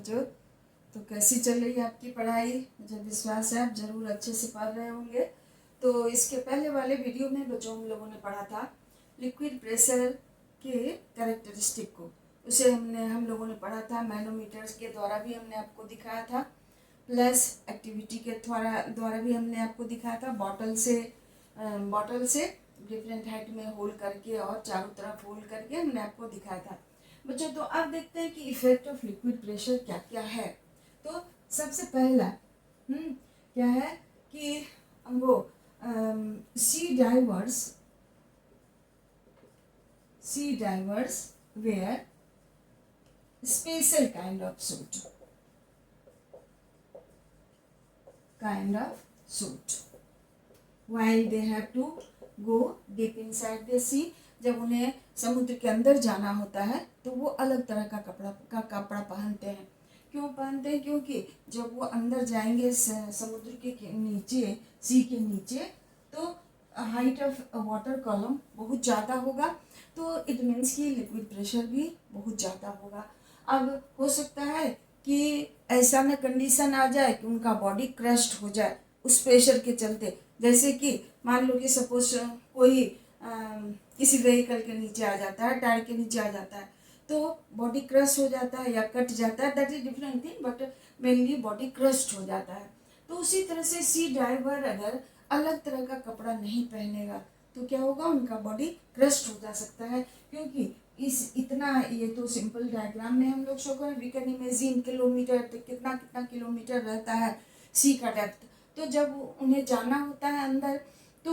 बच्चों। तो कैसी चल रही है आपकी पढ़ाई? मुझे विश्वास है आप ज़रूर अच्छे से पढ़ रहे होंगे। तो इसके पहले वाले वीडियो में बच्चों हम लोगों ने पढ़ा था लिक्विड प्रेशर के कैरेक्टरिस्टिक को। उसे हम लोगों ने पढ़ा था, मैनोमीटर्स के द्वारा भी हमने आपको दिखाया था, प्लस एक्टिविटी के द्वारा भी हमने आपको दिखाया था। बॉटल से डिफरेंट हाइट में होल्ड करके और चारों तरफ होल्ड करके हमने आपको दिखाया था बच्चों। तो अब देखते हैं कि इफेक्ट ऑफ लिक्विड प्रेशर क्या क्या है। तो सबसे पहला क्या है कि वो sea divers wear special kind of suit while they have to go deep inside the sea। जब उन्हें समुद्र के अंदर जाना होता है तो वो अलग तरह का कपड़ा पहनते हैं। क्यों पहनते हैं? क्योंकि जब वो अंदर जाएंगे समुद्र के नीचे, सी के नीचे, तो हाइट ऑफ वाटर कॉलम बहुत ज़्यादा होगा, तो इट मीन्स कि लिक्विड प्रेशर भी बहुत ज़्यादा होगा। अब हो सकता है कि ऐसा में कंडीशन आ जाए कि उनका बॉडी क्रश्ड हो जाए उस प्रेशर के चलते। जैसे कि मान लो कि सपोज कोई किसी व्हीकल के नीचे आ जाता है, टायर के नीचे आ जाता है, तो बॉडी क्रश हो जाता है या कट जाता है, that is different thing, but mainly body crushed हो जाता है। तो उसी तरह से सी डाइवर अगर अलग तरह का कपड़ा नहीं पहनेगा तो क्या होगा? उनका बॉडी क्रश्ड हो जा सकता है। क्योंकि ये तो सिंपल डायग्राम में हम लोग शो करें, वी कैन इमेजिन किलोमीटर, तो कितना कितना किलोमीटर रहता है सी का डेप्थ। तो जब उन्हें जाना होता है अंदर तो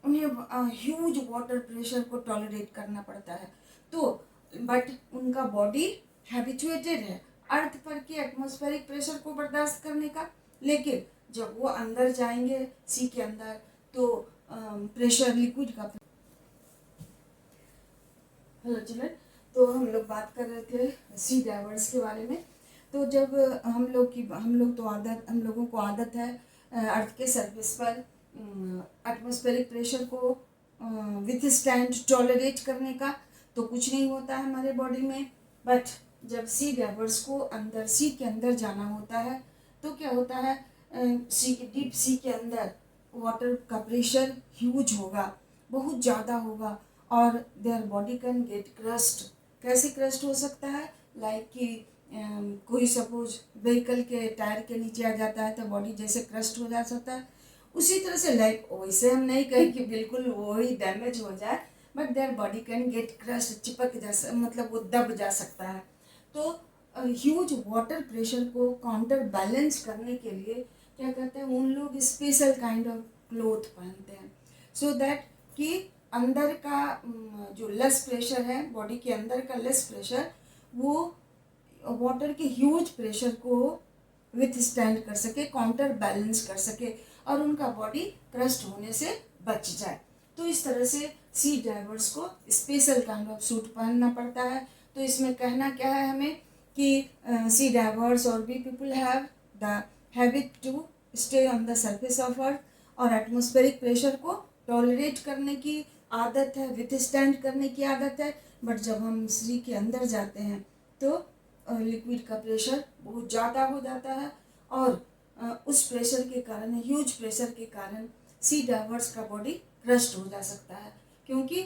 उन्हें ह्यूज वाटर प्रेशर को टॉलरेट करना पड़ता है। तो बट उनका बॉडी हैबिचुएटेड है अर्थ पर की एटमॉस्फेरिक प्रेशर को बर्दाश्त करने का। लेकिन जब वो अंदर जाएंगे सी के अंदर तो प्रेशर लिक्विड का। हेलो चिल्ड्रन, तो हम लोग बात कर रहे थे सी डाइवर्स के बारे में। तो जब हम लोगों को आदत है अर्थ के सरफेस पर एटमॉस्फेरिक प्रेशर को विथ स्टैंड टॉलरेट करने का, तो कुछ नहीं होता है हमारे बॉडी में। बट जब सी डाइवर्स को अंदर सी के अंदर जाना होता है तो क्या होता है, डीप सी के अंदर वाटर का प्रेशर ह्यूज होगा, बहुत ज़्यादा होगा, और their body can get crust. कैसे क्रस्ट हो सकता है? लाइक कि कोई सपोज व्हीकल के टायर के नीचे आ जाता है तो बॉडी जैसे क्रस्ट हो जा सकता है, उसी तरह से लाइक वैसे हम नहीं कहें कि बिल्कुल वो ही डैमेज हो जाए, but their body can get crust, चिपक जा मतलब वो दब जा सकता है। तो ह्यूज वाटर प्रेशर को काउंटर बैलेंस करने के लिए क्या करते हैं उन लोग? स्पेशल काइंड ऑफ क्लोथ पहनते हैं, सो दैट कि अंदर का जो लेस प्रेशर है, बॉडी के अंदर का लेस प्रेशर, वो वाटर के ह्यूज प्रेशर को विथ स्टैंड कर सके, काउंटर बैलेंस कर सके, और उनका बॉडी क्रस्ट होने से बच जाए। तो इस तरह से सी डाइवर्स को स्पेशल काइंड ऑफ सूट पहनना पड़ता है। तो इसमें कहना क्या है हमें कि सी डाइवर्स और we people have the habit to stay on the surface of earth, और एटमॉस्फेरिक प्रेशर को टॉलरेट करने की आदत है, विथ स्टैंड करने की आदत है। बट जब हम सी के अंदर जाते हैं तो लिक्विड का प्रेशर बहुत ज़्यादा हो जाता है, और उस प्रेशर के कारण, ह्यूज प्रेशर के कारण सी डाइवर्स का बॉडी क्रश्ड हो जा सकता है। क्योंकि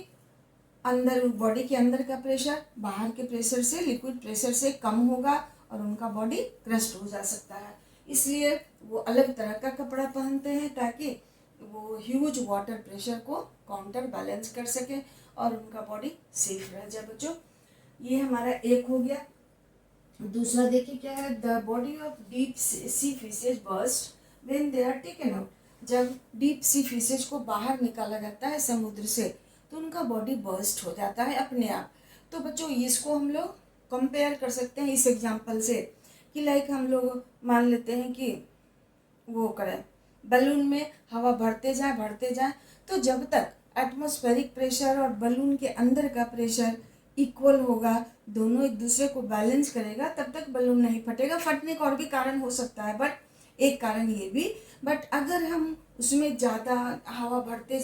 अंदर बॉडी के अंदर का प्रेशर बाहर के प्रेशर से, लिक्विड प्रेशर से कम होगा और उनका बॉडी क्रश्ड हो जा सकता है। इसलिए वो अलग तरह का कपड़ा पहनते हैं ताकि वो ह्यूज वाटर प्रेशर को काउंटर बैलेंस कर सके और उनका बॉडी सेफ रह जाए। बच्चों, ये हमारा एक हो गया। दूसरा देखिए क्या है, the body of deep sea fishes burst when they are taken out. जब डीप सी फिशेज को बाहर निकाला जाता है समुद्र से तो उनका बॉडी बर्स्ट हो जाता है अपने आप। तो बच्चों, इसको हम लोग कंपेयर कर सकते हैं इस एग्जांपल से कि लाइक हम लोग मान लेते हैं कि वो करें बलून में हवा भरते जाए, तो जब तक एटमॉस्फेरिक प्रेशर और बलून के अंदर का प्रेशर इक्वल होगा, दोनों एक दूसरे को बैलेंस करेगा, तब तक बलून नहीं फटेगा। फटने का और भी कारण हो सकता है, बट एक कारण ये भी, बट अगर हम उसमें ज़्यादा हवा भरते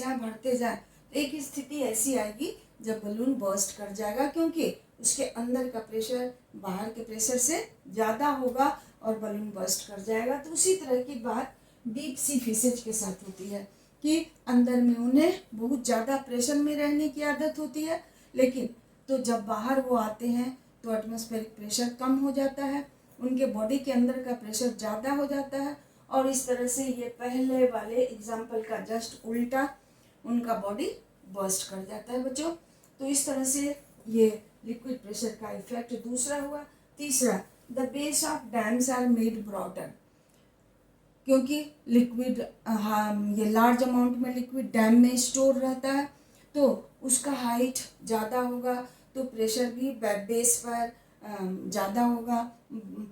जाए तो एक स्थिति ऐसी आएगी जब बलून बर्स्ट कर जाएगा, क्योंकि उसके अंदर का प्रेशर बाहर के प्रेशर से ज़्यादा होगा और बलून बर्स्ट कर जाएगा। तो उसी तरह की बात डीप सी फिशेज के साथ होती है कि अंदर में उन्हें बहुत ज़्यादा प्रेशर में रहने की आदत होती है, लेकिन तो जब बाहर वो आते हैं तो एटमॉस्फेरिक प्रेशर कम हो जाता है, उनके बॉडी के अंदर का प्रेशर ज़्यादा हो जाता है, और इस तरह से ये पहले वाले एग्जाम्पल का जस्ट उल्टा उनका बॉडी बर्स्ट कर जाता है बच्चों। तो इस तरह से ये लिक्विड प्रेशर का इफेक्ट दूसरा हुआ। तीसरा, the base of dams are made broader, क्योंकि लिक्विड ये लार्ज अमाउंट में लिक्विड डैम में स्टोर रहता है, तो उसका हाइट ज़्यादा होगा, तो प्रेशर भी बेस पर ज़्यादा होगा,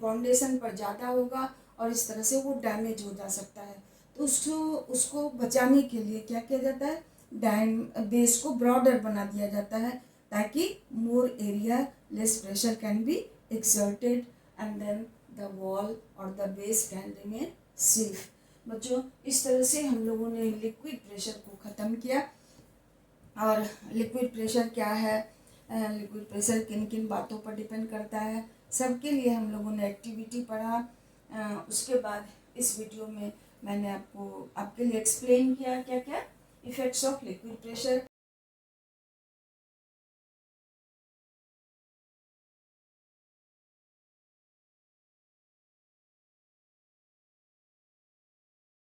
फाउंडेशन पर ज़्यादा होगा, और इस तरह से वो डैमेज हो जा सकता है। तो उसको बचाने के लिए क्या किया जाता है, डैम बेस को ब्रॉडर बना दिया जाता है, ताकि more area less pressure can be exerted and then the wall और the base can remain safe. बच्चों, इस तरह से हम लोगों ने लिक्विड प्रेशर को ख़त्म किया। और लिक्विड प्रेशर क्या है, लिक्विड प्रेशर किन किन बातों पर डिपेंड करता है, सबके लिए हम लोगों ने एक्टिविटी पढ़ा। उसके बाद इस वीडियो में मैंने आपके लिए एक्सप्लेन किया क्या क्या इफ़ेक्ट्स ऑफ लिक्विड प्रेशर।